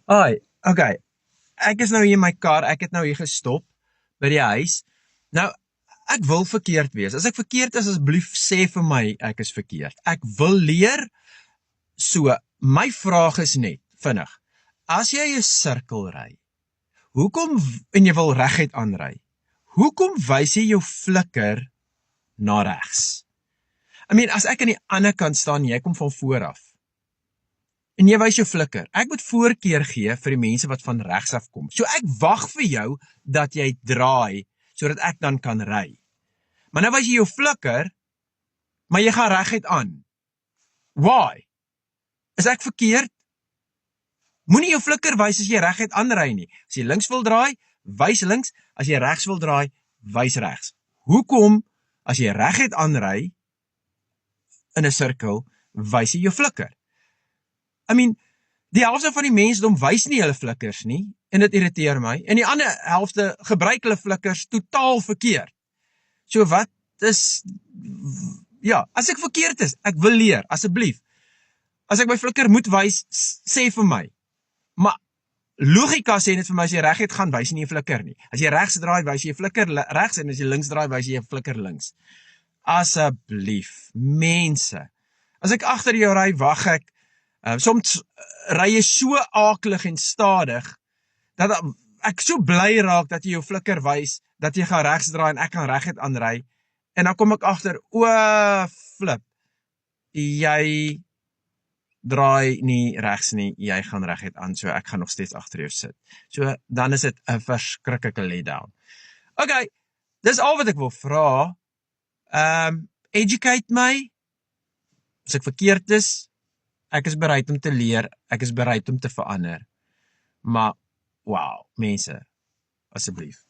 Ai, okay. Ek is nou hier in my kar, ek het nou hier gestop by die huis. Nou, ek wil verkeerd wees. As ek verkeerd is, asseblief sê vir my ek is verkeerd. Ek wil leer, so my vraag is net, vinnig. As jy 'n sirkel ry, en jy wil reguit aanry, hoekom wys jy jou flikker na regs? As ek aan die ander kant staan, jy kom van voor af. En jy wys jou flikker. Ek moet voorkeur gee vir die mense wat van regs af kom. So ek wag vir jou dat jy draai, sodat ek dan kan ry. Maar nou wys jy jou flikker, maar jy gaan reguit aan. Why? Is ek verkeerd? Moenie jou flikker wys as jy reguit aanry nie. As jy links wil draai, wys links. As jy regs wil draai, wys regs. Hoekom, as jy reguit aanry in 'n sirkel, wys jy jou flikker? Die helfte van die mensdom wys nie hulle flikkers nie, en dit irriteer my, en die ander helfte gebruik hulle flikkers totaal verkeerd. So wat is, ja, as ek verkeerd is, ek wil leer, asseblief. As ek my flikker moet wys, sê vir my. Maar logika sê net vir my, as jy reguit gaan, wys jy nie 'n flikker nie. As jy regs draai, wys jy 'n flikker regs, en as jy links draai, wys jy 'n flikker links. Asseblief, mense. As ek agter jou ry, wag ek. Soms ry jy so akelig en stadig, dat ek so bly raak dat jy jou flikker wys, dat jy gaan regs draai en ek gaan reguit aanry, en dan kom ek agter, flip, jy draai nie regs nie, jy gaan reguit aan, so ek gaan nog steeds agter jou sit. So, dan is dit 'n verskriklike letdown. Okay, dis al wat ek wil vra. Educate my, as ek verkeerd is, ek is bereid om te leer, ek is bereid om te verander. Maar, wow, mense, asseblief.